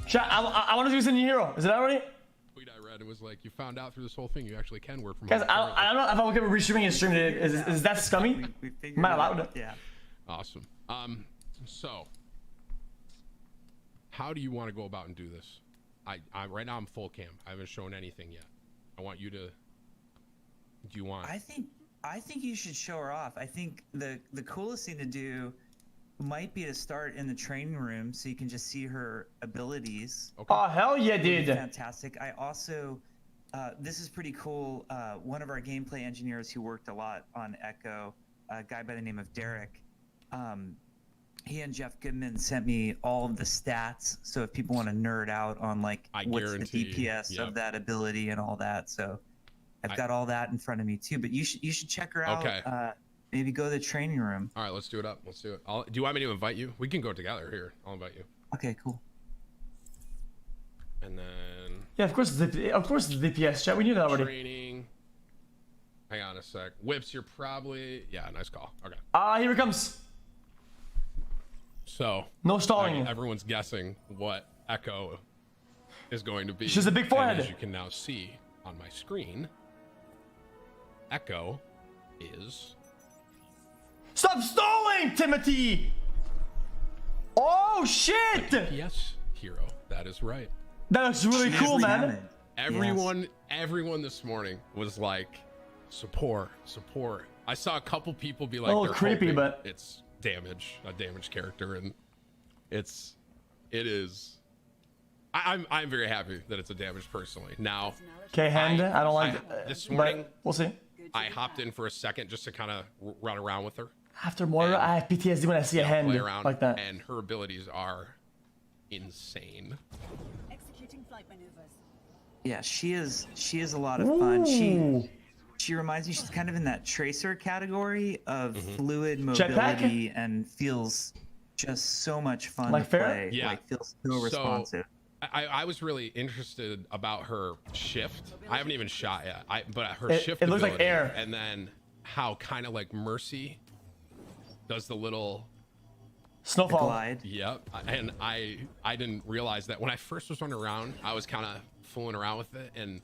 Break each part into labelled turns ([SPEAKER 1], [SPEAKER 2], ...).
[SPEAKER 1] Chat, I want to do this in your hero. Is it already?
[SPEAKER 2] Tweet I read, it was like, you found out through this whole thing you actually can work from
[SPEAKER 1] Guys,
[SPEAKER 2] home.
[SPEAKER 1] I don't know if I'm okay with restreaming and streaming it. Is that scummy? Am I allowed?
[SPEAKER 3] Yeah.
[SPEAKER 2] Awesome. So how do you want to go about and do this? I right now I'm full cam. I haven't shown anything yet. I want you to. Do you want?
[SPEAKER 3] I think you should show her off. I think the coolest thing to do might be to start in the training room so you can just see her abilities.
[SPEAKER 1] Okay. Oh hell yeah, dude!
[SPEAKER 3] Fantastic. I also, this is pretty cool. One of our gameplay engineers who worked a lot on Echo, a guy by the name of Derek. He and Jeff Kaplan sent me all of the stats. So if people want to nerd out on like what's the DPS of that ability and all that, so I've got all that in front of me too. But you should check her out. Okay. Maybe go to the training room.
[SPEAKER 2] All right, let's do it up. Let's do it. Do you want me to invite you? We can go together here. I'll invite you.
[SPEAKER 3] Okay, cool.
[SPEAKER 2] And then.
[SPEAKER 1] Yeah, of course the DPS chat. We knew that already.
[SPEAKER 2] Training. Hang on a sec. Whips, you're probably nice call. Okay.
[SPEAKER 1] Here it comes.
[SPEAKER 2] So.
[SPEAKER 1] No stalling.
[SPEAKER 2] Everyone's guessing what Echo is going to be.
[SPEAKER 1] She's a big forehead.
[SPEAKER 2] And as you can now see on my screen, Echo is.
[SPEAKER 1] Stop stalling, Timothy! Oh shit!
[SPEAKER 2] Yes, hero. That is right.
[SPEAKER 1] That looks really cool, man.
[SPEAKER 2] Everyone this morning was like, support. I saw a couple people be like,
[SPEAKER 1] oh, creepy, but
[SPEAKER 2] it's a damage character, and it is. I'm very happy that it's a damage personally. Now,
[SPEAKER 1] okay, hand. I don't like
[SPEAKER 2] this morning.
[SPEAKER 1] We'll see.
[SPEAKER 2] I hopped in for a second just to kind of run around with her.
[SPEAKER 1] After more, I have PTSD when I see a hand like that.
[SPEAKER 2] And her abilities are insane.
[SPEAKER 4] Executing flight maneuvers.
[SPEAKER 3] Yeah, she is a lot of fun. She reminds me, she's kind of in that tracer category of fluid mobility and feels just so much fun to play.
[SPEAKER 2] Yeah.
[SPEAKER 3] Like feels so responsive.
[SPEAKER 2] I was really interested about her shift. I haven't even shot yet. But her shift.
[SPEAKER 1] It looks like air.
[SPEAKER 2] And then how kind of like Mercy does the little
[SPEAKER 1] snowfall
[SPEAKER 3] glide.
[SPEAKER 2] Yep. And I didn't realize that when I first was running around, I was kind of fooling around with it, and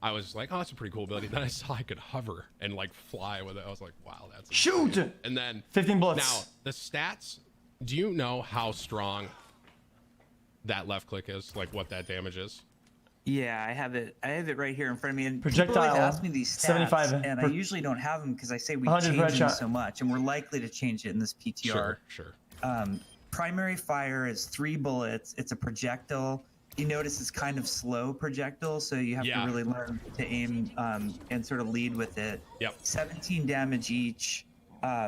[SPEAKER 2] I was like, oh, that's a pretty cool ability. Then I saw I could hover and like fly with it. I was like, wow, that's
[SPEAKER 1] shoot.
[SPEAKER 2] Insane. And then
[SPEAKER 1] 15 bullets.
[SPEAKER 2] Now the stats. Do you know how strong that left click is? Like what that damage is?
[SPEAKER 3] Yeah, I have it right here in front of me. And
[SPEAKER 1] projectile,
[SPEAKER 3] people always ask me these stats,
[SPEAKER 1] 75
[SPEAKER 3] and I usually don't have them because I say we change them so much, and we're likely to change it in this PTR.
[SPEAKER 2] Sure.
[SPEAKER 3] Primary fire is 3 bullets. It's a projectile. You notice it's kind of slow projectile, so you have to really learn to aim and sort of lead with it.
[SPEAKER 2] Yep.
[SPEAKER 3] 17 damage each.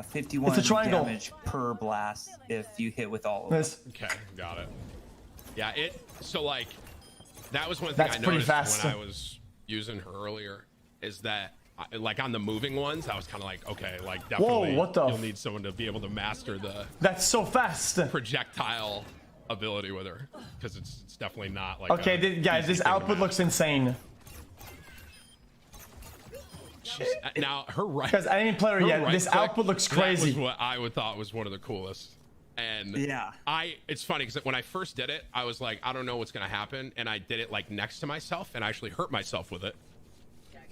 [SPEAKER 3] 51 damage per blast if you hit with all of them.
[SPEAKER 2] Okay, got it. Yeah, so like that was one thing I noticed when I was using her earlier, is that like on the moving ones, I was kind of like, okay, like definitely you'll need someone to be able to master the
[SPEAKER 1] so fast
[SPEAKER 2] projectile ability with her, because it's definitely not like
[SPEAKER 1] guys, this output looks insane.
[SPEAKER 2] Now her right,
[SPEAKER 1] because I didn't play her yet. This output looks crazy.
[SPEAKER 2] That was what I would thought was one of the coolest. And it's funny because when I first did it, I was like, I don't know what's gonna happen, and I did it like next to myself and I actually hurt myself with it.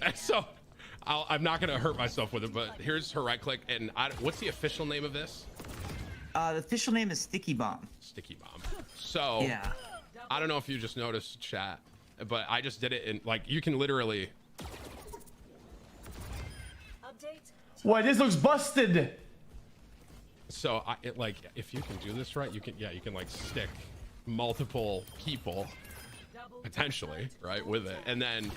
[SPEAKER 2] And so I'm not gonna hurt myself with it, but here's her right click. And what's the official name of this?
[SPEAKER 3] The official name is Sticky Bomb.
[SPEAKER 2] Sticky Bomb. So I don't know if you just noticed, chat, but I just did it in like, you can literally.
[SPEAKER 1] Boy, this looks busted.
[SPEAKER 2] So like, if you can do this right, you can like stick multiple people potentially right with it, and then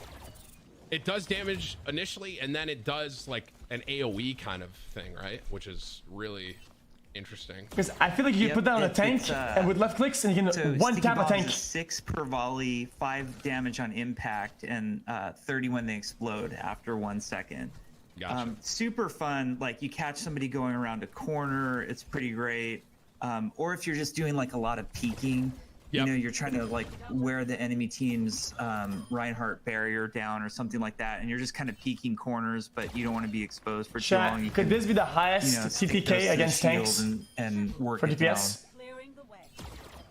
[SPEAKER 2] it does damage initially, and then it does like an AoE kind of thing, right? Which is really interesting.
[SPEAKER 1] Because I feel like you can put that on a tank and with left clicks, and you can one tap a tank.
[SPEAKER 3] 6 per volley, 5 damage on impact, and 30 when they explode after 1 second.
[SPEAKER 2] Gotcha.
[SPEAKER 3] Super fun. Like you catch somebody going around a corner, it's pretty great. Or if you're just doing like a lot of peeking, you know, you're trying to like wear the enemy team's Reinhardt barrier down or something like that, and you're just kind of peeking corners, but you don't want to be exposed for too long.
[SPEAKER 1] Could this be the highest CTK against tanks
[SPEAKER 3] and work
[SPEAKER 1] for DPS?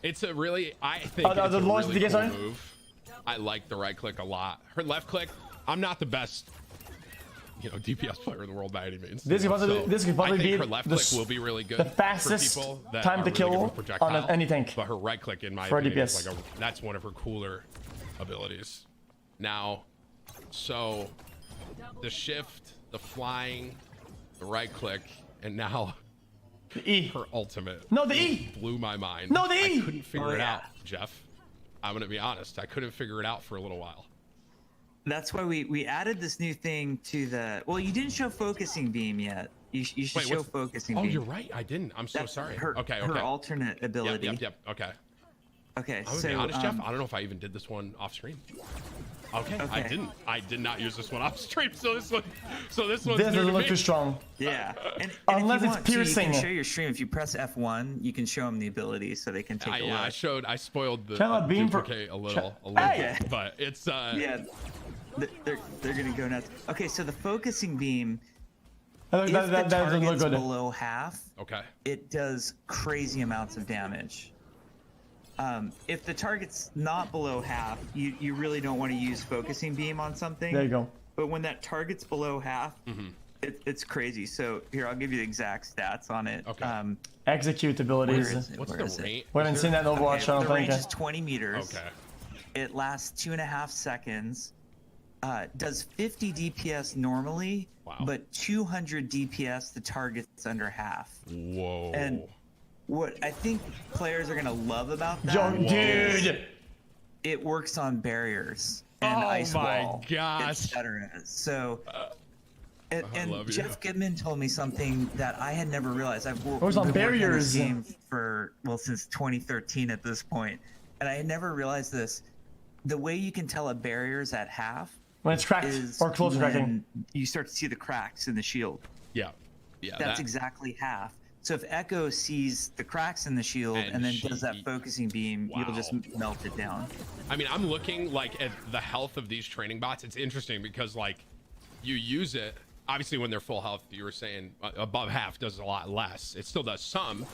[SPEAKER 2] It's a really, I think it's a really cool move. I like the right click a lot. Her left click, I'm not the best, DPS player in the world by any means.
[SPEAKER 1] This could probably be
[SPEAKER 2] her left click will be really good.
[SPEAKER 1] The fastest
[SPEAKER 2] for people that
[SPEAKER 1] time to
[SPEAKER 2] really
[SPEAKER 1] kill on any tank.
[SPEAKER 2] But her right click, in my
[SPEAKER 1] for
[SPEAKER 2] opinion,
[SPEAKER 1] DPS.
[SPEAKER 2] is that's one of her cooler abilities. Now, so the shift, the flying, the right click, and now
[SPEAKER 1] the E.
[SPEAKER 2] Her ultimate.
[SPEAKER 1] No, the E
[SPEAKER 2] blew my mind.
[SPEAKER 1] No, the E.
[SPEAKER 2] I couldn't figure it out, Jeff. I'm gonna be honest. I couldn't figure it out for a little while.
[SPEAKER 3] That's why we added this new thing to the. Well, you didn't show focusing beam yet. You should show focusing beam.
[SPEAKER 2] Oh, you're right. I didn't. I'm so sorry. Okay.
[SPEAKER 3] Her alternate ability.
[SPEAKER 2] Yep. Okay.
[SPEAKER 3] Okay.
[SPEAKER 2] I'm gonna be honest, Jeff. I don't know if I even did this one off stream. Okay. I didn't. I did not use this one off stream. So this one's
[SPEAKER 1] this doesn't look too strong.
[SPEAKER 3] Yeah. And
[SPEAKER 1] unless it's piercing.
[SPEAKER 3] You can show your stream. If you press F1, you can show them the ability so they can take a look.
[SPEAKER 2] I spoiled the
[SPEAKER 1] beam
[SPEAKER 2] duplicate a little bit, but it's
[SPEAKER 3] yeah. They're gonna go nuts. Okay, so the focusing beam.
[SPEAKER 1] That doesn't look good.
[SPEAKER 3] Below half.
[SPEAKER 2] Okay.
[SPEAKER 3] It does crazy amounts of damage. If the target's not below half, you really don't want to use focusing beam on something.
[SPEAKER 1] There you go.
[SPEAKER 3] But when that target's below half, it's crazy. So here, I'll give you the exact stats on it.
[SPEAKER 2] Okay.
[SPEAKER 1] Execute abilities.
[SPEAKER 2] What's the range?
[SPEAKER 1] We haven't seen that in Overwatch. I don't
[SPEAKER 3] the
[SPEAKER 1] think.
[SPEAKER 3] range is 20 meters.
[SPEAKER 2] Okay.
[SPEAKER 3] It lasts 2.5 seconds. Does 50 DPS normally, but 200 DPS the target's under half.
[SPEAKER 2] Whoa.
[SPEAKER 3] And what I think players are gonna love about that,
[SPEAKER 1] dude,
[SPEAKER 3] it works on barriers and ice wall, etc. So, and Jeff Kaplan told me something that I had never realized. I've worked on barriers game for since 2013 at this point, and I had never realized this. The way you can tell a barrier's at half
[SPEAKER 1] when it's cracked or close to cracking,
[SPEAKER 3] you start to see the cracks in the shield.
[SPEAKER 2] Yeah.
[SPEAKER 3] That's exactly half. So if Echo sees the cracks in the shield and then does that focusing beam, you'll just melt it down.
[SPEAKER 2] I mean, I'm looking at the health of these training bots. It's interesting because you use it, obviously when they're full health, you were saying above half does a lot less. It still does some,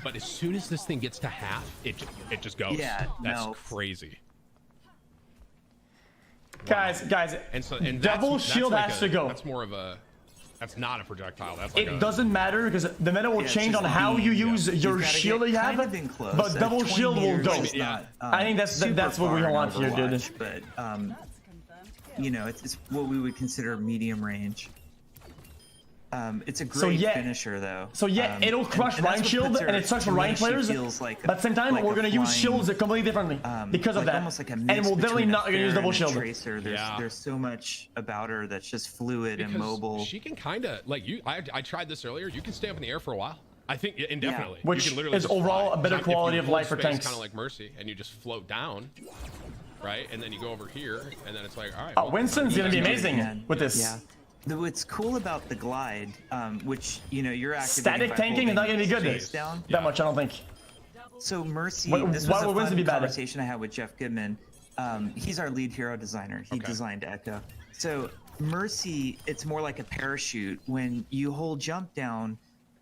[SPEAKER 2] but as soon as this thing gets to half, it just goes.
[SPEAKER 3] Yeah,
[SPEAKER 2] that's crazy.
[SPEAKER 1] Guys,
[SPEAKER 2] and
[SPEAKER 1] double shield has to go.
[SPEAKER 2] That's more of a. That's not a projectile. That's
[SPEAKER 1] it doesn't matter because the meta will change on how you use your shield that you have, but double shield will go. I think that's what we want here, dude.
[SPEAKER 3] But it's what we would consider medium range. It's a great finisher though.
[SPEAKER 1] So it'll crush Ryan shield and it sucks for Ryan players. But at the same time, we're gonna use shields completely differently because of that. And we'll definitely not gonna use double shield.
[SPEAKER 3] Tracer. There's so much about her that's just fluid and mobile.
[SPEAKER 2] She can kind of I tried this earlier. You can stay up in the air for a while. I think indefinitely.
[SPEAKER 1] Which
[SPEAKER 2] you can literally
[SPEAKER 1] is overall a better quality of life for tanks.
[SPEAKER 2] Kind of like Mercy, and you just float down, right? And then you go over here, and then it's like, all right.
[SPEAKER 1] Oh, Winston's gonna be amazing with this.
[SPEAKER 3] Yeah. What's cool about the glide, which you're activating
[SPEAKER 1] static tanking is not gonna be good. That much, I don't think.
[SPEAKER 3] So Mercy, this was a fun conversation I had with Jeff Kaplan. He's our lead hero designer. He designed Echo. So Mercy, it's more like a parachute. When you hold jump down,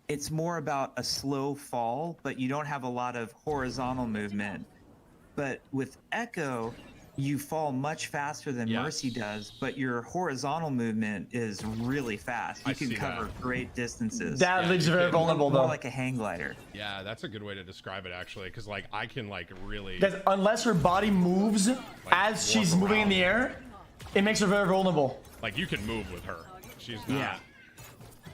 [SPEAKER 3] it's more about a slow fall, but you don't have a lot of horizontal movement. But with Echo, you fall much faster than Mercy does, but your horizontal movement is really fast. You can cover great distances.
[SPEAKER 1] That leaves you very vulnerable, though.
[SPEAKER 3] More like a hang glider.
[SPEAKER 2] Yeah, that's a good way to describe it, actually, because I can really.
[SPEAKER 1] Because unless her body moves as she's moving in the air, it makes her very vulnerable.
[SPEAKER 2] You can move with her. She's not.
[SPEAKER 3] Yeah.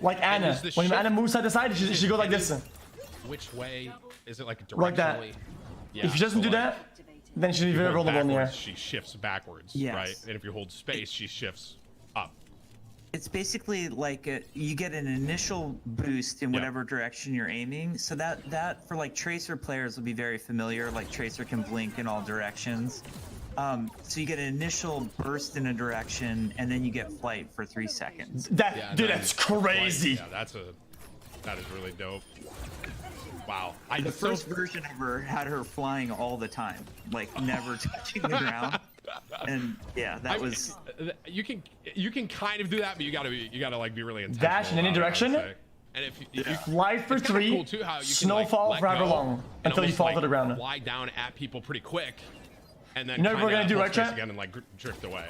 [SPEAKER 1] Like Anna, when Anna moves side to side, she goes like this.
[SPEAKER 2] Which way is it? Directionally?
[SPEAKER 1] Like that.
[SPEAKER 2] Yeah,
[SPEAKER 1] if she doesn't do that, then she'll be very vulnerable in the air.
[SPEAKER 2] She shifts backwards,
[SPEAKER 3] yes.
[SPEAKER 2] right? And if you hold space, she shifts up.
[SPEAKER 3] It's basically like you get an initial boost in whatever direction you're aiming. So that for Tracer players will be very familiar. Tracer can blink in all directions. So you get an initial burst in a direction, and then you get flight for 3 seconds.
[SPEAKER 1] Dude, that's crazy.
[SPEAKER 2] Yeah, that is really dope. Wow.
[SPEAKER 3] The first version of her had her flying all the time, never touching the ground. And that was.
[SPEAKER 2] You can kind of do that, but you gotta be really intentional.
[SPEAKER 1] Dash in any direction?
[SPEAKER 2] And if you
[SPEAKER 1] Life for
[SPEAKER 2] it's kinda
[SPEAKER 1] 3,
[SPEAKER 2] cool too how you
[SPEAKER 1] snowfall
[SPEAKER 2] can, like,
[SPEAKER 1] for
[SPEAKER 2] let
[SPEAKER 1] however
[SPEAKER 2] go
[SPEAKER 1] long
[SPEAKER 2] and
[SPEAKER 1] until you
[SPEAKER 2] almost,
[SPEAKER 1] fall
[SPEAKER 2] like,
[SPEAKER 1] to the ground.
[SPEAKER 2] fly down at people pretty quick, and then
[SPEAKER 1] You know what we're gonna do, right, chat?
[SPEAKER 2] again and like drift away.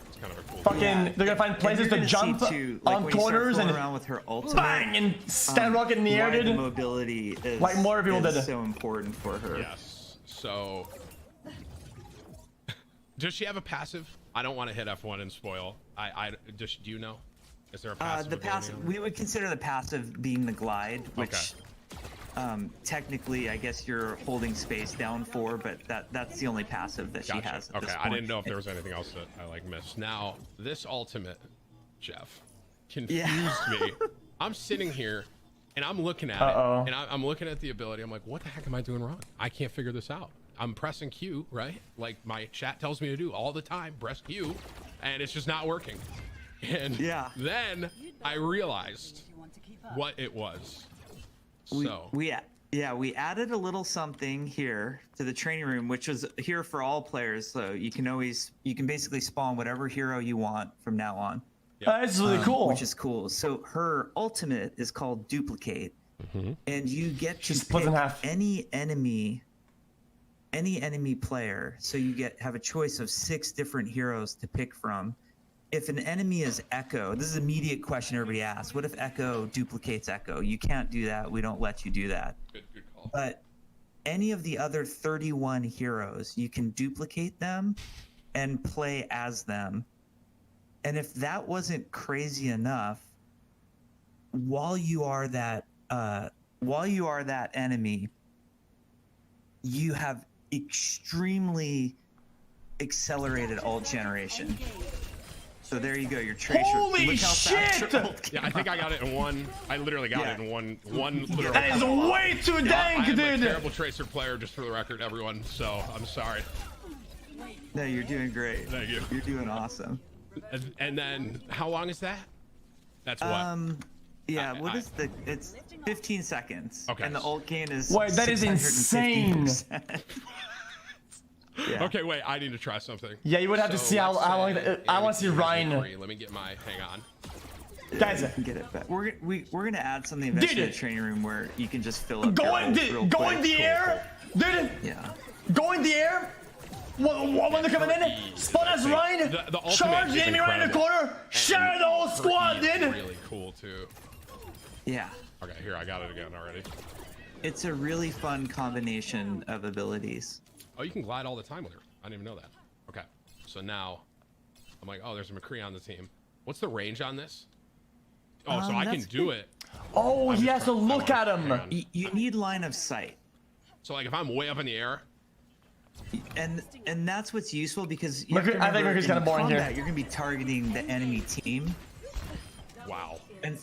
[SPEAKER 2] It's kind of a cool.
[SPEAKER 1] Fucking, they're gonna find places to jump on corners and
[SPEAKER 3] around with her ultimate,
[SPEAKER 1] bang and stand rocket in the air,
[SPEAKER 3] the
[SPEAKER 1] dude.
[SPEAKER 3] mobility is,
[SPEAKER 1] Like more people did it.
[SPEAKER 3] so important for her.
[SPEAKER 2] Yes. So, does she have a passive? I don't want to hit F1 and spoil. Do you know? Is there a passive?
[SPEAKER 3] The passive, we would consider the passive being the glide, which technically I guess you're holding space down for, but that's the only passive that she has at this
[SPEAKER 2] Okay,
[SPEAKER 3] point.
[SPEAKER 2] I didn't know if there was anything else that I like missed. Now, this ultimate, Jeff, confused me. I'm sitting here and I'm looking at it, and I'm looking at the ability. I'm like, what the heck am I doing wrong? I can't figure this out. I'm pressing Q, right? Like my chat tells me to do all the time, press Q, and it's just not working. And then I realized what it was.
[SPEAKER 3] We added a little something here to the training room, which was here for all players. So you can basically spawn whatever hero you want from now on.
[SPEAKER 1] That's really cool.
[SPEAKER 3] Which is cool. So her ultimate is called Duplicate, and you get to pick any enemy player. So you have a choice of 6 different heroes to pick from. If an enemy is Echo, this is an immediate question everybody asks. What if Echo duplicates Echo? You can't do that. We don't let you do that.
[SPEAKER 2] Good call.
[SPEAKER 3] But any of the other 31 heroes, you can duplicate them and play as them. And if that wasn't crazy enough, while you are that enemy, you have extremely accelerated ult generation. So there you go, your tracer.
[SPEAKER 1] Holy shit!
[SPEAKER 2] Yeah, I think I got it in one. I literally got it in one literal.
[SPEAKER 1] That is way too dank,
[SPEAKER 2] I'm
[SPEAKER 1] dude.
[SPEAKER 2] a terrible tracer player, just for the record, everyone. So I'm sorry.
[SPEAKER 3] No, you're doing great.
[SPEAKER 2] Thank you.
[SPEAKER 3] You're doing awesome.
[SPEAKER 2] And then, how long is that? That's what?
[SPEAKER 3] Yeah, it's 15 seconds.
[SPEAKER 2] Okay.
[SPEAKER 3] And the ult gain is
[SPEAKER 1] Wait, that is insane.
[SPEAKER 3] Yeah.
[SPEAKER 2] Okay, wait, I need to try something.
[SPEAKER 1] Yeah, you would have to see how long. I want to see Ryan.
[SPEAKER 2] Let me get my. Hang on.
[SPEAKER 1] Guys,
[SPEAKER 3] get it back. We're gonna add something eventually in the training room where you can just fill up.
[SPEAKER 1] Go in the air, dude.
[SPEAKER 3] Yeah.
[SPEAKER 1] Go in the air. When they're coming in, spot as Ryan. Charge the enemy right in the corner. Share the whole squad, dude.
[SPEAKER 2] Really cool too.
[SPEAKER 3] Yeah.
[SPEAKER 2] Okay, here I got it again already.
[SPEAKER 3] It's a really fun combination of abilities.
[SPEAKER 2] Oh, you can glide all the time with her. I didn't even know that. Okay, so now I'm like, oh, there's a McCree on the team. What's the range on this? Oh, so I can do it.
[SPEAKER 1] Oh, he has to look at him.
[SPEAKER 3] You need line of sight.
[SPEAKER 2] So like if I'm way up in the air.
[SPEAKER 3] And that's what's useful because
[SPEAKER 1] I think McCree's kind of boring here.
[SPEAKER 3] You're gonna be targeting the enemy team.
[SPEAKER 2] Wow.
[SPEAKER 3] And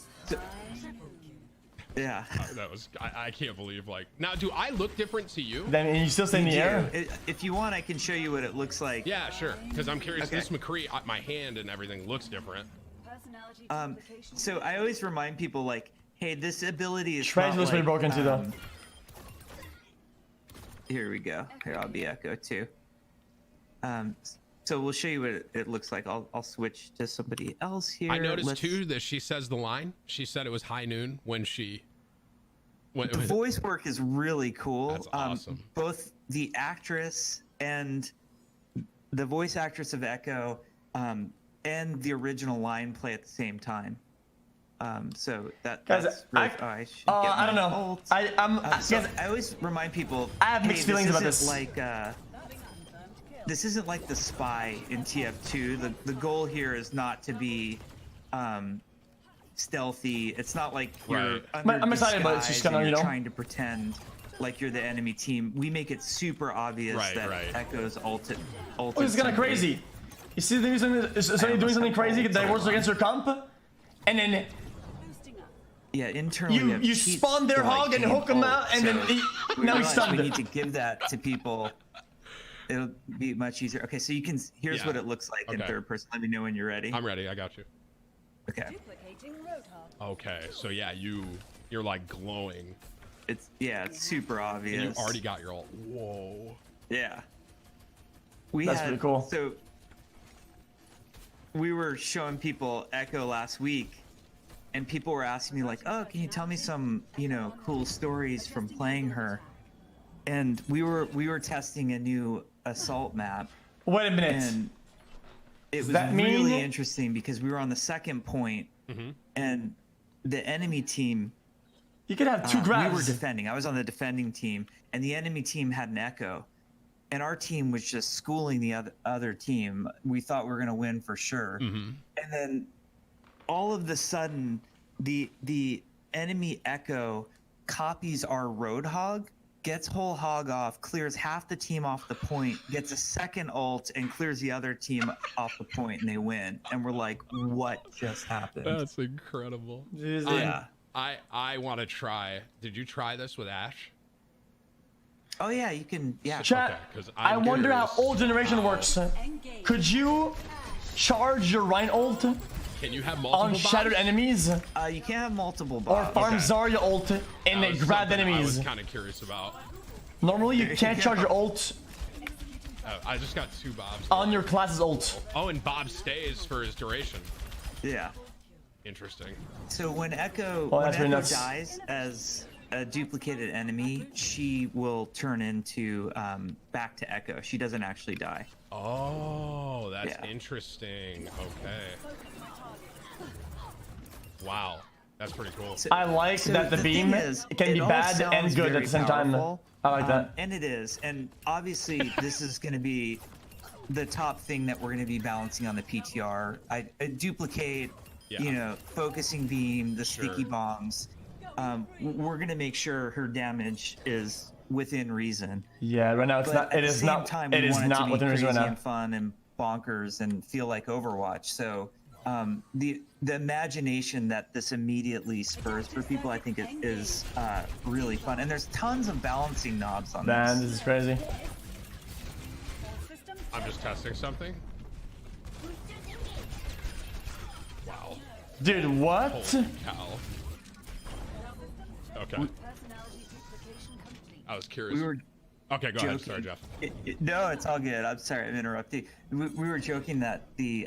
[SPEAKER 3] yeah.
[SPEAKER 2] That was I can't believe like now. Do I look different to you?
[SPEAKER 1] Then you still stay in the air.
[SPEAKER 3] If you want, I can show you what it looks like.
[SPEAKER 2] Yeah, sure. Because I'm curious. Okay. This McCree, my hand and everything looks different.
[SPEAKER 3] So I always remind people like, hey, this ability is
[SPEAKER 1] Trace was really broken too, though.
[SPEAKER 3] Here we go. Here, I'll be Echo too. So we'll show you what it looks like. I'll switch to somebody else here.
[SPEAKER 2] I noticed too that she says the line. She said it was high noon when she.
[SPEAKER 3] The voice work is really cool.
[SPEAKER 2] That's awesome.
[SPEAKER 3] Both the actress and the voice actress of Echo and the original line play at the same time. So that's really,
[SPEAKER 1] I don't know.
[SPEAKER 3] I always remind people.
[SPEAKER 1] I have mixed feelings about this.
[SPEAKER 3] This isn't like the spy in TF2. The goal here is not to be stealthy. It's not like you're
[SPEAKER 1] I'm excited, but it's just kind of
[SPEAKER 3] trying to pretend like you're the enemy team. We make it super obvious that Echo's ulted.
[SPEAKER 1] Oh, this is kind of crazy. You see, doing something crazy that works against your comp, and then
[SPEAKER 3] internally
[SPEAKER 1] you spawn their hog and hook him out, and then now he's stunned.
[SPEAKER 3] We need to give that to people. It'll be much easier. Okay, so you can. Here's what it looks like in third person. Let me know when you're ready.
[SPEAKER 2] I'm ready. I got you.
[SPEAKER 3] Okay.
[SPEAKER 2] Okay, so yeah, you're like glowing.
[SPEAKER 3] It's super obvious.
[SPEAKER 2] And you already got your ult. Whoa.
[SPEAKER 3] Yeah.
[SPEAKER 1] That's pretty cool.
[SPEAKER 3] So we were showing people Echo last week, and people were asking me like, oh, can you tell me some, you know, cool stories from playing her? And we were testing a new assault map.
[SPEAKER 1] Wait a minute.
[SPEAKER 3] And it was
[SPEAKER 1] that
[SPEAKER 3] really
[SPEAKER 1] mean-
[SPEAKER 3] interesting because we were on the second point, and the enemy team.
[SPEAKER 1] You could have two grabs.
[SPEAKER 3] We were defending. I was on the defending team, and the enemy team had an echo, and our team was just schooling the other team. We thought we were gonna win for sure, and then all of the sudden, the enemy echo copies our roadhog, gets whole hog off, clears half the team off the point, gets a second ult, and clears the other team off the point, and they win. And we're like, what just happened?
[SPEAKER 2] That's incredible.
[SPEAKER 3] Yeah.
[SPEAKER 2] I want to try. Did you try this with Ash?
[SPEAKER 3] Oh yeah, you can. Yeah.
[SPEAKER 1] Chat,
[SPEAKER 2] Okay, 'cause
[SPEAKER 1] I
[SPEAKER 2] I'm
[SPEAKER 1] wonder how
[SPEAKER 2] curious
[SPEAKER 1] old generation works. Could you charge your Rhine ult
[SPEAKER 2] Can you have multiple
[SPEAKER 1] on shattered
[SPEAKER 2] bombs?
[SPEAKER 1] enemies?
[SPEAKER 3] You can't have multiple
[SPEAKER 1] Or
[SPEAKER 3] bombs.
[SPEAKER 1] farm
[SPEAKER 2] Okay.
[SPEAKER 1] Zarya ult and
[SPEAKER 2] That
[SPEAKER 1] they
[SPEAKER 2] was
[SPEAKER 1] grab
[SPEAKER 2] something I
[SPEAKER 1] enemies?
[SPEAKER 2] was kind of curious about.
[SPEAKER 1] Normally you can't charge your ult
[SPEAKER 2] I just got 2 Bobs.
[SPEAKER 1] on your class's ult.
[SPEAKER 2] Oh, and Bob stays for his duration.
[SPEAKER 3] Yeah.
[SPEAKER 2] Interesting.
[SPEAKER 3] So when Echo,
[SPEAKER 1] Oh,
[SPEAKER 3] when
[SPEAKER 1] that's really
[SPEAKER 3] Echo
[SPEAKER 1] nuts.
[SPEAKER 3] dies as a duplicated enemy, she will turn into back to Echo. She doesn't actually die.
[SPEAKER 2] Oh, that's
[SPEAKER 3] Yeah.
[SPEAKER 2] interesting. Okay. Wow, that's pretty cool.
[SPEAKER 1] I like that the beam
[SPEAKER 3] thing is,
[SPEAKER 1] can be
[SPEAKER 3] all
[SPEAKER 1] bad and
[SPEAKER 3] sounds
[SPEAKER 1] good at
[SPEAKER 3] very
[SPEAKER 1] the same time.
[SPEAKER 3] powerful,
[SPEAKER 1] I like that.
[SPEAKER 3] and it is. And obviously, this is going to be the top thing that we're going to be balancing on the PTR. I duplicate,
[SPEAKER 2] Yeah.
[SPEAKER 3] you know, focusing beam, the
[SPEAKER 2] Sure.
[SPEAKER 3] sticky bombs. We're going to make sure her damage is within reason.
[SPEAKER 1] Yeah, right now it's
[SPEAKER 3] But
[SPEAKER 1] not.
[SPEAKER 3] at
[SPEAKER 1] It
[SPEAKER 3] the
[SPEAKER 1] is
[SPEAKER 3] same
[SPEAKER 1] not.
[SPEAKER 3] time,
[SPEAKER 1] It
[SPEAKER 3] we
[SPEAKER 1] is
[SPEAKER 3] want it to
[SPEAKER 1] not
[SPEAKER 3] be
[SPEAKER 1] within reason right
[SPEAKER 3] crazy
[SPEAKER 1] now.
[SPEAKER 3] and fun and bonkers and feel like Overwatch. So the imagination that this immediately spurs for people, I think, is really fun. And there's tons of balancing knobs on
[SPEAKER 1] Man,
[SPEAKER 3] this.
[SPEAKER 1] this is crazy.
[SPEAKER 2] I'm just testing something. Wow.
[SPEAKER 1] Dude, what?
[SPEAKER 2] Holy cow. Okay. I was curious.
[SPEAKER 3] We were
[SPEAKER 2] Okay, go ahead.
[SPEAKER 3] joking.
[SPEAKER 2] Sorry, Jeff.
[SPEAKER 3] No, it's all good. I'm sorry, I'm interrupting. We were joking that the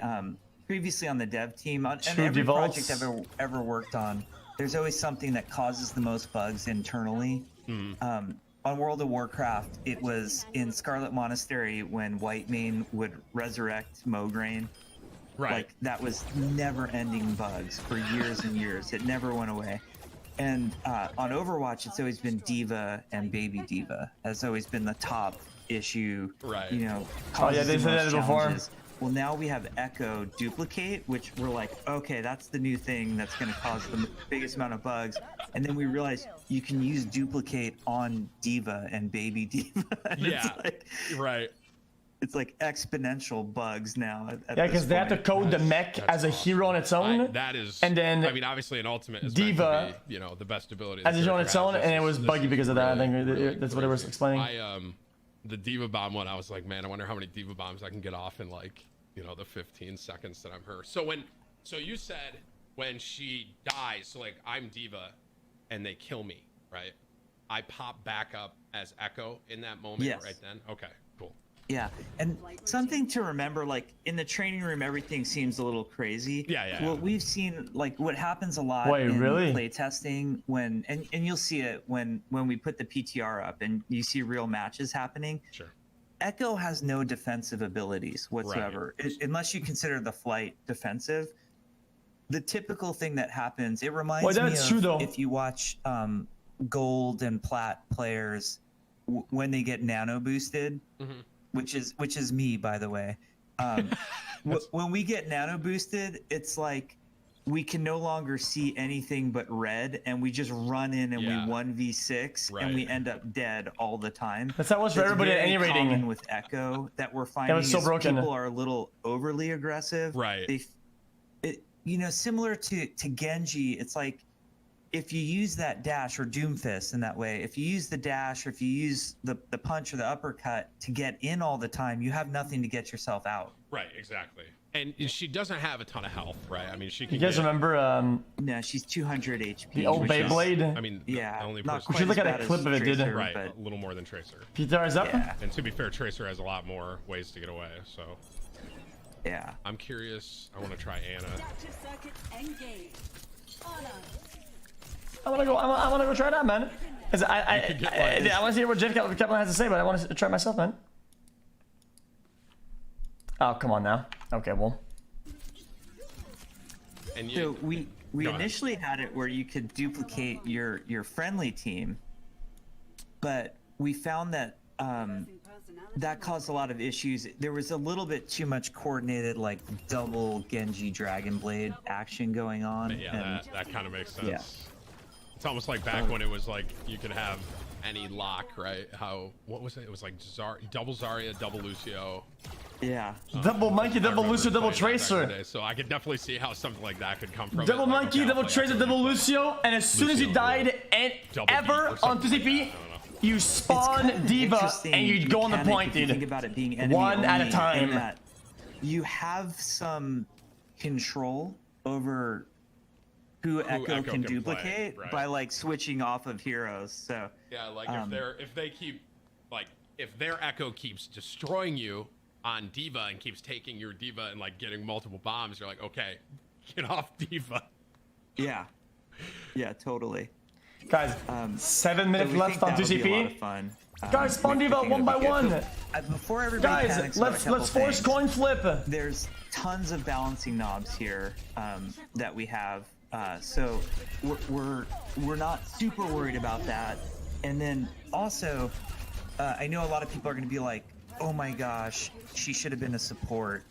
[SPEAKER 3] previously on the dev team, on
[SPEAKER 1] True
[SPEAKER 3] every
[SPEAKER 1] devolves.
[SPEAKER 3] project I've ever worked on, there's always something that causes the most bugs internally. On World of Warcraft, it was in Scarlet Monastery when Whitemane would resurrect Mograine.
[SPEAKER 2] Right.
[SPEAKER 3] Like that was never-ending bugs for years and years. It never went away. And on Overwatch, it's always been Diva and Baby Diva. That's always been the top issue.
[SPEAKER 2] Right.
[SPEAKER 3] You know.
[SPEAKER 1] Oh, yeah,
[SPEAKER 3] causes
[SPEAKER 1] they
[SPEAKER 3] the
[SPEAKER 1] said
[SPEAKER 3] most
[SPEAKER 1] that before.
[SPEAKER 3] challenges. Well, now we have Echo Duplicate, which we're like, okay, that's the new thing that's going to cause the biggest amount of bugs. And then we realize you can use Duplicate on Diva and Baby Diva. And
[SPEAKER 2] Yeah. Right.
[SPEAKER 3] It's like exponential bugs now. At
[SPEAKER 1] Yeah,
[SPEAKER 3] this
[SPEAKER 1] because they have to
[SPEAKER 3] point.
[SPEAKER 1] code the mech
[SPEAKER 2] That's
[SPEAKER 1] as a
[SPEAKER 2] awesome.
[SPEAKER 1] hero on its own.
[SPEAKER 2] That is.
[SPEAKER 1] And then
[SPEAKER 2] I mean, obviously, an ultimate is
[SPEAKER 1] Diva
[SPEAKER 2] meant to be, you know, the best ability.
[SPEAKER 1] as a
[SPEAKER 2] the
[SPEAKER 1] hero on
[SPEAKER 2] character
[SPEAKER 1] its own,
[SPEAKER 2] has.
[SPEAKER 1] and it was
[SPEAKER 2] This
[SPEAKER 1] buggy
[SPEAKER 2] is
[SPEAKER 1] because of that. I think
[SPEAKER 2] really
[SPEAKER 1] that's what it was
[SPEAKER 2] crazy.
[SPEAKER 1] explaining.
[SPEAKER 2] The Diva Bomb one, I was like, man, I wonder how many Diva Bombs I can get off in like, you know, the 15 seconds that I'm her. So you said when she dies, so like I'm Diva, and they kill me, right? I pop back up as Echo in that moment,
[SPEAKER 3] Yes.
[SPEAKER 2] right then. Okay, cool.
[SPEAKER 3] Yeah, and something to remember, like in the training room, everything seems a little crazy.
[SPEAKER 2] Yeah.
[SPEAKER 3] Well, we've seen like what happens a lot
[SPEAKER 1] Wait,
[SPEAKER 3] in
[SPEAKER 1] really?
[SPEAKER 3] play testing when, and you'll see it when we put the PTR up and you see real matches happening.
[SPEAKER 2] Sure.
[SPEAKER 3] Echo has no defensive abilities whatsoever, unless you consider the flight defensive. The typical thing that happens, it reminds
[SPEAKER 1] Well,
[SPEAKER 3] me
[SPEAKER 1] that's
[SPEAKER 3] of
[SPEAKER 1] true, though.
[SPEAKER 3] if you watch gold and plat players when they get nano boosted. Which is me, by the way. When we get nano boosted, it's like we can no longer see anything but red, and we just run in and
[SPEAKER 2] Yeah.
[SPEAKER 3] we 1v6, and we end up dead all the time.
[SPEAKER 1] That's how it was for everybody at
[SPEAKER 3] very
[SPEAKER 1] any rating.
[SPEAKER 3] common with Echo that we're finding
[SPEAKER 1] was so
[SPEAKER 3] is
[SPEAKER 1] broken.
[SPEAKER 3] people are a little overly aggressive.
[SPEAKER 2] Right.
[SPEAKER 3] You know, similar to Genji, it's like if you use that dash or Doomfist in that way, if you use the dash or if you use the punch or the uppercut to get in all the time, you have nothing to get yourself out.
[SPEAKER 2] Right, exactly. And she doesn't have a ton of health, right? I mean, she can
[SPEAKER 1] You guys
[SPEAKER 2] get,
[SPEAKER 1] remember
[SPEAKER 3] No, she's 200 HP.
[SPEAKER 1] the old
[SPEAKER 3] which is-
[SPEAKER 1] Beyblade?
[SPEAKER 2] I mean,
[SPEAKER 3] Yeah,
[SPEAKER 2] the only
[SPEAKER 3] not
[SPEAKER 2] person.
[SPEAKER 1] We
[SPEAKER 3] quite
[SPEAKER 1] should look
[SPEAKER 3] as
[SPEAKER 1] at a
[SPEAKER 3] bad as
[SPEAKER 1] clip of it, dude.
[SPEAKER 3] Tracer,
[SPEAKER 2] Right,
[SPEAKER 3] but
[SPEAKER 2] a little more than Tracer.
[SPEAKER 1] Peter, is up?
[SPEAKER 3] yeah,
[SPEAKER 2] And to be fair, Tracer has a lot more ways to get away. So
[SPEAKER 3] yeah.
[SPEAKER 2] I'm curious. I want to try Anna.
[SPEAKER 4] Active circuits engaged.
[SPEAKER 1] I wanna go try it out, man. 'Cause I wanna see what Jeff Kaplan has to say, but I want to try it myself, man. Oh, come on now. Okay, well.
[SPEAKER 3] And so we initially had it where you could duplicate your friendly team, but we found that that caused a lot of issues. There was a little bit too much coordinated, like double Genji Dragon Blade action going on.
[SPEAKER 2] Yeah, that kind of makes sense.
[SPEAKER 3] Yeah.
[SPEAKER 2] It's almost like back when it was like you could have any lock, right? What was it? It was like double Zarya, double Lucio.
[SPEAKER 3] Yeah.
[SPEAKER 1] Double Monkey, double Lucio, double Tracer.
[SPEAKER 2] So I could definitely see how something like that could come from.
[SPEAKER 1] Double Monkey, double Tracer, double Lucio, and as soon as you died ever on 2CP, you spawn Diva and you go on the point, dude.
[SPEAKER 3] Think about it being enemy
[SPEAKER 1] one at a
[SPEAKER 3] only,
[SPEAKER 1] time.
[SPEAKER 3] in that you have some control over who Echo can duplicate
[SPEAKER 2] play, right.
[SPEAKER 3] by like switching off of heroes. So
[SPEAKER 2] yeah, like if their Echo keeps destroying you on Diva and keeps taking your Diva and like getting multiple bombs, you're like, okay, get off Diva.
[SPEAKER 3] Yeah, totally.
[SPEAKER 1] Guys, 7 minutes left on 2CP. Guys, spawn Diva one by one.
[SPEAKER 3] Before everybody
[SPEAKER 1] guys, let's force coin flip.
[SPEAKER 3] There's tons of balancing knobs here that we have. So we're not super worried about that. And then also, I know a lot of people are going to be like, oh my gosh, she should have been a support.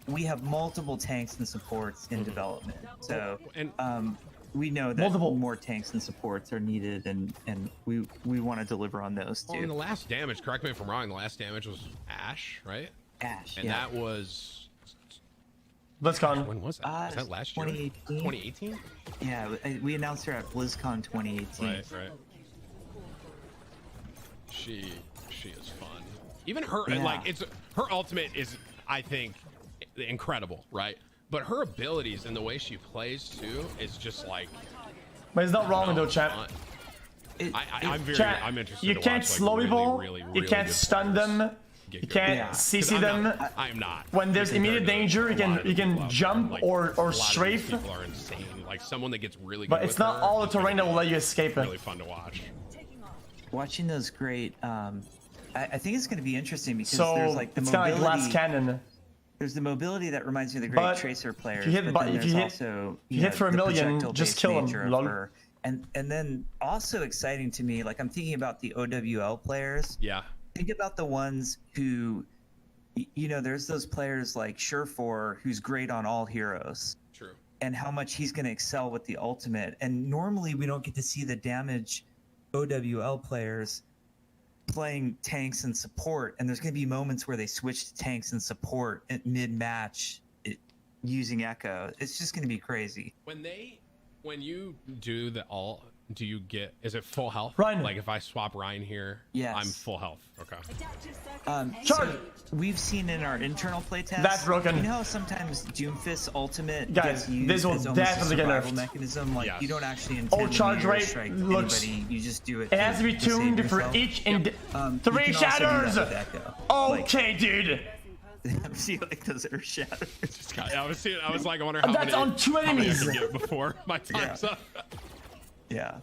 [SPEAKER 3] We have multiple tanks and supports in development. So we know that more tanks and supports are needed, and we want to deliver on those too.
[SPEAKER 2] Well, and the last damage, correct me if I'm wrong, the last damage was Ashe, right?
[SPEAKER 3] Ashe,
[SPEAKER 2] and that was...
[SPEAKER 1] BlizzCon.
[SPEAKER 2] When was that? Was that last year? 2018?
[SPEAKER 3] Yeah, we announced her at BlizzCon 2018.
[SPEAKER 2] Right. She is fun. Even her, like, her ultimate is, I think, incredible, right? But her abilities and the way she plays too is just like.
[SPEAKER 1] But it's not wrong though, chat.
[SPEAKER 2] I'm interested.
[SPEAKER 1] You can't slow people. You can't stun them. You can't CC them.
[SPEAKER 2] I'm not.
[SPEAKER 1] When there's immediate danger, you can jump or strafe.
[SPEAKER 2] People are insane. Like someone that gets really good.
[SPEAKER 1] But it's not all the terrain that will let you escape it.
[SPEAKER 2] Really fun to watch.
[SPEAKER 3] Watching those great. I think it's going to be interesting because
[SPEAKER 1] so
[SPEAKER 3] there's like the
[SPEAKER 1] it's
[SPEAKER 3] mobility.
[SPEAKER 1] kind of like glass cannon.
[SPEAKER 3] There's the mobility that reminds me of the great Tracer players.
[SPEAKER 1] If you hit for a million, just kill them.
[SPEAKER 3] And then also exciting to me, like I'm thinking about the OWL players.
[SPEAKER 2] Yeah.
[SPEAKER 3] Think about the ones who, you know, there's those players like Surefour who's great on all heroes.
[SPEAKER 2] True.
[SPEAKER 3] And how much he's going to excel with the ultimate. And normally we don't get to see the damage OWL players playing tanks and support, and there's going to be moments where they switch to tanks and support at mid-match using Echo. It's just going to be crazy.
[SPEAKER 2] When you do the ult, do you get, is it full health?
[SPEAKER 1] Ryan.
[SPEAKER 2] Like if I swap Ryan here,
[SPEAKER 3] yes.
[SPEAKER 2] I'm full health. Okay.
[SPEAKER 1] Charge.
[SPEAKER 3] So we've seen in our internal playtest.
[SPEAKER 1] That's broken.
[SPEAKER 3] You know how sometimes Doomfist's ultimate
[SPEAKER 1] guys,
[SPEAKER 3] gets used
[SPEAKER 1] this will
[SPEAKER 3] as almost
[SPEAKER 1] definitely
[SPEAKER 3] a
[SPEAKER 1] get
[SPEAKER 3] survival
[SPEAKER 1] nerfed.
[SPEAKER 3] mechanism. Like you don't actually intend
[SPEAKER 1] charge
[SPEAKER 3] to
[SPEAKER 1] rate
[SPEAKER 3] strike
[SPEAKER 1] looks.
[SPEAKER 3] anybody. You just do it.
[SPEAKER 1] It has to be tuned for each. Three shatters. Okay, dude.
[SPEAKER 3] See, like those are shatters.
[SPEAKER 2] I was like, I wonder how
[SPEAKER 1] that's on 2 enemies.
[SPEAKER 2] I can get before my time's up.
[SPEAKER 3] Yeah.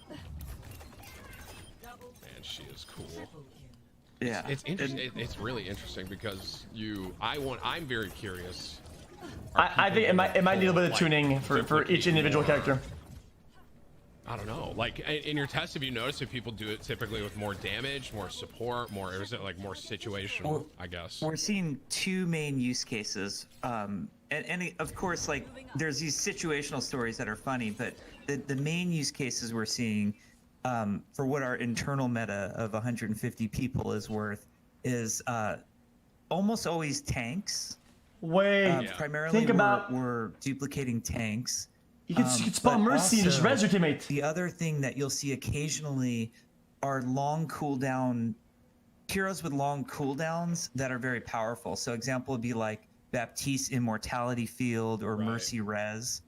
[SPEAKER 2] Man, she is cool.
[SPEAKER 3] Yeah.
[SPEAKER 2] It's interesting. It's really interesting because I'm very curious.
[SPEAKER 1] I think it might need a little bit of tuning for each individual character.
[SPEAKER 2] I don't know. Like in your test, have you noticed if people do it typically with more damage, more support, or is it like more situational? I guess
[SPEAKER 3] we're seeing two main use cases, and of course, like there's these situational stories that are funny, but the main use cases we're seeing for what our internal meta of 150 people is worth is almost always tanks. Primarily, we're duplicating tanks.
[SPEAKER 1] You can spawn Mercy and just res your teammate.
[SPEAKER 3] The other thing that you'll see occasionally are long cooldown heroes with long cooldowns that are very powerful. So example would be like Baptiste Immortality Field or Mercy Res.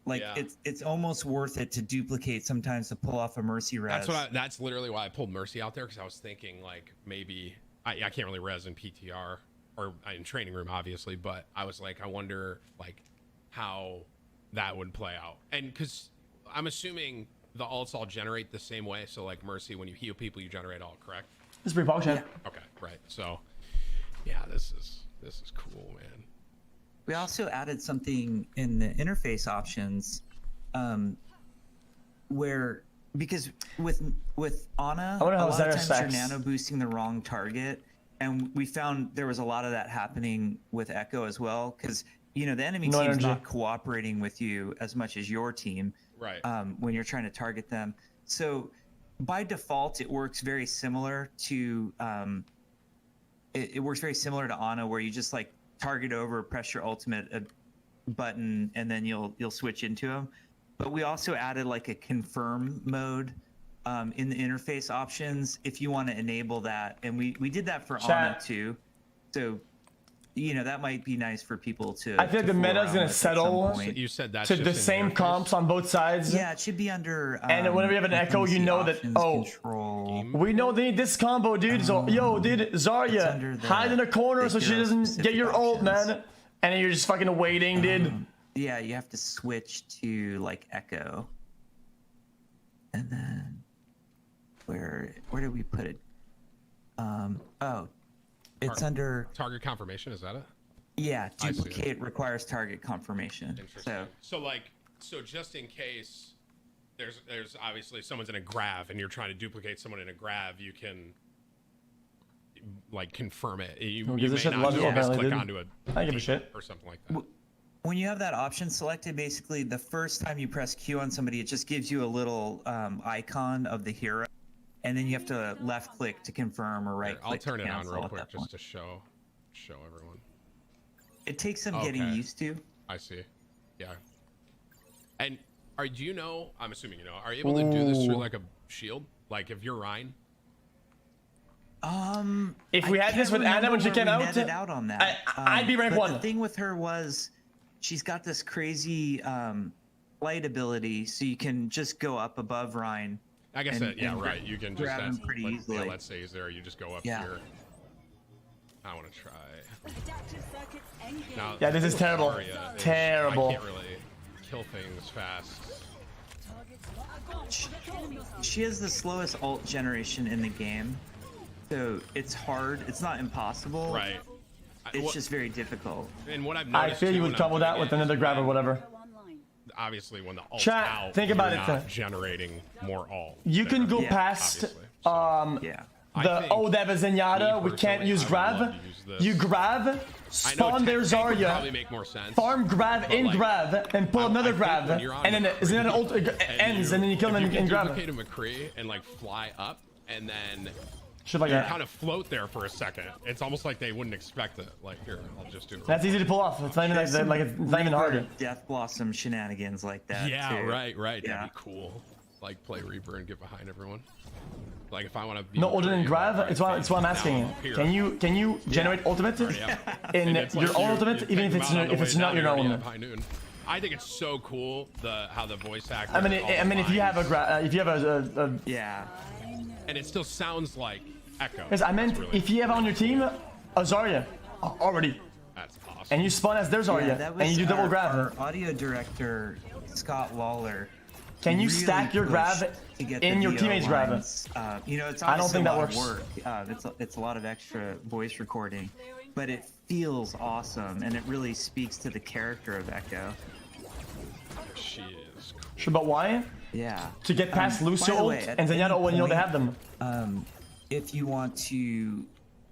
[SPEAKER 3] Like it's almost worth it to duplicate sometimes to pull off a Mercy Res.
[SPEAKER 2] That's literally why I pulled Mercy out there, because I was thinking like maybe I can't really res in PTR or in training room obviously, but I was like, I wonder like how that would play out. And because I'm assuming the alts all generate the same way. So like Mercy, when you heal people, you generate all, correct?
[SPEAKER 1] It's pretty polished.
[SPEAKER 3] Yeah.
[SPEAKER 2] Okay, right. So yeah, this is cool, man.
[SPEAKER 3] We also added something in the interface options, where because with Ana, a
[SPEAKER 1] wonder how
[SPEAKER 3] lot of
[SPEAKER 1] Zarya
[SPEAKER 3] times you're
[SPEAKER 1] stacks.
[SPEAKER 3] nano boosting the wrong target, and we found there was a lot of that happening with Echo as well, because the enemy
[SPEAKER 1] No
[SPEAKER 3] team's
[SPEAKER 1] energy.
[SPEAKER 3] not cooperating with you as much as your team,
[SPEAKER 2] Right.
[SPEAKER 3] when you're trying to target them. So by default, it works very similar to it works very similar to Ana, where you just like target over, press your ultimate button, and then you'll switch into them. But we also added like a confirm mode in the interface options if you want to enable that, and we did that for Ana too. So that might be nice for people to.
[SPEAKER 1] I feel like the meta's gonna settle
[SPEAKER 2] You said that
[SPEAKER 1] to the same comps on both sides.
[SPEAKER 3] Yeah, it should be under.
[SPEAKER 1] And whenever you have an Echo, you know that
[SPEAKER 3] control.
[SPEAKER 1] we know they need this combo, dude. So yo, dude,
[SPEAKER 3] under
[SPEAKER 1] Zarya,
[SPEAKER 3] the-
[SPEAKER 1] hide in a corner so
[SPEAKER 3] the
[SPEAKER 1] she
[SPEAKER 3] hero
[SPEAKER 1] doesn't
[SPEAKER 3] specific
[SPEAKER 1] get your ult,
[SPEAKER 3] options.
[SPEAKER 1] man. And then you're just fucking waiting, dude.
[SPEAKER 3] Yeah, you have to switch to like Echo, and then where did we put it? It's under
[SPEAKER 2] Target confirmation, is that it?
[SPEAKER 3] yeah.
[SPEAKER 2] I see.
[SPEAKER 3] Duplicate requires target confirmation.
[SPEAKER 2] Interesting. So just in case there's obviously someone's in a grav and you're trying to duplicate someone in a grav, you can like confirm it. You
[SPEAKER 1] gives a
[SPEAKER 2] may
[SPEAKER 1] shit?
[SPEAKER 2] not
[SPEAKER 1] Love
[SPEAKER 2] just
[SPEAKER 1] it, apparently,
[SPEAKER 2] click
[SPEAKER 1] dude.
[SPEAKER 2] onto a
[SPEAKER 1] I give a shit.
[SPEAKER 2] or something like that.
[SPEAKER 3] When you have that option selected, basically the first time you press Q on somebody, it just gives you a little icon of the hero, and then you have to left click to confirm or right
[SPEAKER 2] Here,
[SPEAKER 3] click.
[SPEAKER 2] I'll turn
[SPEAKER 3] to
[SPEAKER 2] it on
[SPEAKER 3] cancel
[SPEAKER 2] real
[SPEAKER 3] at
[SPEAKER 2] quick
[SPEAKER 3] that
[SPEAKER 2] just
[SPEAKER 3] point.
[SPEAKER 2] to show everyone.
[SPEAKER 3] It takes some getting
[SPEAKER 2] Okay.
[SPEAKER 3] used to.
[SPEAKER 2] I see. Yeah. And do you know? I'm assuming you know. Are you able to do this through like a shield? Like if you're Ryan?
[SPEAKER 1] If we
[SPEAKER 3] I
[SPEAKER 1] had this
[SPEAKER 3] can't
[SPEAKER 1] with Ana when she
[SPEAKER 3] remember
[SPEAKER 1] came
[SPEAKER 3] where we
[SPEAKER 1] out,
[SPEAKER 3] netted out on that.
[SPEAKER 1] I'd be rank
[SPEAKER 3] but
[SPEAKER 1] 1.
[SPEAKER 3] The thing with her was she's got this crazy light ability, so you can just go up above Ryan.
[SPEAKER 2] I guess
[SPEAKER 3] And-
[SPEAKER 2] yeah,
[SPEAKER 3] and
[SPEAKER 2] right. You can just
[SPEAKER 3] grab him pretty easily.
[SPEAKER 2] Yeah, let's say he's there. You just go up
[SPEAKER 3] Yeah.
[SPEAKER 2] here. I want to try.
[SPEAKER 4] Adaptive circuits engaged.
[SPEAKER 2] Now,
[SPEAKER 1] Yeah, this is terrible.
[SPEAKER 2] Zarya is-
[SPEAKER 1] Terrible.
[SPEAKER 2] I can't really kill things fast.
[SPEAKER 3] She has the slowest ult generation in the game, so it's hard. It's not impossible.
[SPEAKER 2] Right.
[SPEAKER 3] It's just very difficult.
[SPEAKER 2] And what I've
[SPEAKER 1] I
[SPEAKER 2] noticed
[SPEAKER 1] feel
[SPEAKER 2] too
[SPEAKER 1] you
[SPEAKER 2] when
[SPEAKER 1] would
[SPEAKER 2] I'm
[SPEAKER 1] couple that
[SPEAKER 2] doing
[SPEAKER 1] with
[SPEAKER 2] it
[SPEAKER 1] another
[SPEAKER 2] is
[SPEAKER 1] grab or
[SPEAKER 2] when-
[SPEAKER 1] whatever.
[SPEAKER 4] Go online.
[SPEAKER 2] Obviously, when the ult's
[SPEAKER 1] Chat,
[SPEAKER 2] out,
[SPEAKER 1] think about
[SPEAKER 2] you're
[SPEAKER 1] it.
[SPEAKER 2] not generating more ult.
[SPEAKER 1] You can go
[SPEAKER 3] Yeah,
[SPEAKER 1] past
[SPEAKER 2] obviously, so.
[SPEAKER 3] Yeah.
[SPEAKER 1] the
[SPEAKER 2] think
[SPEAKER 1] Odev Zenyatta. We can't
[SPEAKER 2] personally,
[SPEAKER 1] use
[SPEAKER 2] I would
[SPEAKER 1] grab.
[SPEAKER 2] love to use this.
[SPEAKER 1] You grab,
[SPEAKER 2] I know
[SPEAKER 1] spawn their
[SPEAKER 2] tech would probably
[SPEAKER 1] Zarya,
[SPEAKER 2] make more sense.
[SPEAKER 1] farm grab
[SPEAKER 2] but,
[SPEAKER 1] in
[SPEAKER 2] like,
[SPEAKER 1] grab, and pull
[SPEAKER 2] I
[SPEAKER 1] another
[SPEAKER 2] think
[SPEAKER 1] grab,
[SPEAKER 2] when you're on
[SPEAKER 1] and then
[SPEAKER 2] McCree,
[SPEAKER 1] Zenyatta ult ends, and then you kill them
[SPEAKER 2] if you
[SPEAKER 1] and
[SPEAKER 2] can
[SPEAKER 1] grab.
[SPEAKER 2] duplicate a McCree and like fly up, and then
[SPEAKER 1] Shit like
[SPEAKER 2] you
[SPEAKER 1] that.
[SPEAKER 2] kind of float there for a second. It's almost like they wouldn't expect it. Like here, I'll just do it.
[SPEAKER 1] That's easy to pull off. It's not even it's not even hard.
[SPEAKER 3] Death Blossom shenanigans like that.
[SPEAKER 2] Yeah,
[SPEAKER 3] too.
[SPEAKER 2] right.
[SPEAKER 3] Yeah.
[SPEAKER 2] That'd be cool. Like play Reaper and get behind everyone. Like if I want to be
[SPEAKER 1] No older than grab. It's what I'm asking.
[SPEAKER 2] Now, here.
[SPEAKER 1] Can you generate ultimate
[SPEAKER 2] Yeah.
[SPEAKER 1] in
[SPEAKER 2] And it's like
[SPEAKER 1] your own
[SPEAKER 2] you
[SPEAKER 1] ultimate, even if
[SPEAKER 2] think
[SPEAKER 1] it's
[SPEAKER 2] about it on the
[SPEAKER 1] if it's
[SPEAKER 2] way
[SPEAKER 1] not
[SPEAKER 2] down,
[SPEAKER 1] your
[SPEAKER 2] you're already
[SPEAKER 1] own?
[SPEAKER 2] at high noon. I think it's so cool how the voice actor.
[SPEAKER 1] I mean, if you have if you have a
[SPEAKER 3] Yeah.
[SPEAKER 2] and it still sounds like Echo.
[SPEAKER 1] because I meant
[SPEAKER 2] That's really
[SPEAKER 1] if you have on your team a Zarya already,
[SPEAKER 2] That's awesome.
[SPEAKER 1] and you spawn as their Zarya,
[SPEAKER 3] that
[SPEAKER 1] and you do double
[SPEAKER 3] our
[SPEAKER 1] grab.
[SPEAKER 3] audio director, Scott Waller.
[SPEAKER 1] Can you
[SPEAKER 3] really
[SPEAKER 1] stack your grab
[SPEAKER 3] pushed to get
[SPEAKER 1] in
[SPEAKER 3] the
[SPEAKER 1] your
[SPEAKER 3] VO
[SPEAKER 1] teammate's grab?
[SPEAKER 3] lines. It's
[SPEAKER 1] I don't
[SPEAKER 3] obviously
[SPEAKER 1] think
[SPEAKER 3] a
[SPEAKER 1] that
[SPEAKER 3] lot of
[SPEAKER 1] works.
[SPEAKER 3] work. It's a lot of extra voice recording, but it feels awesome, and it really speaks to the character of Echo.
[SPEAKER 2] She is cool.
[SPEAKER 1] Sure, but why?
[SPEAKER 3] Yeah.
[SPEAKER 1] To get past
[SPEAKER 3] by the
[SPEAKER 1] Lucio ult
[SPEAKER 3] way, at
[SPEAKER 1] and Zenyatta
[SPEAKER 3] any
[SPEAKER 1] when you know they
[SPEAKER 3] point,
[SPEAKER 1] have them.
[SPEAKER 3] If you want to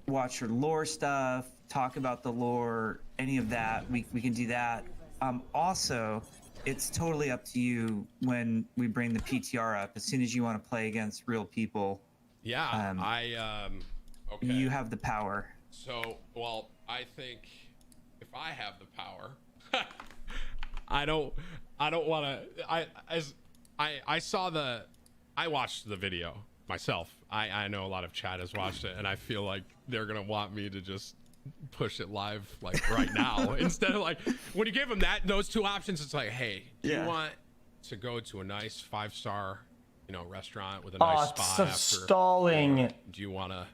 [SPEAKER 3] watch your lore stuff, talk about the lore, any of that, we can do that. Also, it's totally up to you when we bring the PTR up. As soon as you want to play against real people,
[SPEAKER 2] Yeah, okay.
[SPEAKER 3] you have the power.
[SPEAKER 2] So, well, I think if I have the power, I don't want to. I watched the video myself. I know a lot of chat has watched it, and I feel like they're gonna want me to just push it live like right now instead of like when you give them those two options. It's like, hey, do you want to go to a nice 5-star, restaurant with a nice
[SPEAKER 1] Oh,
[SPEAKER 2] spa
[SPEAKER 1] so
[SPEAKER 2] after?
[SPEAKER 1] stalling.
[SPEAKER 2] Do you want to,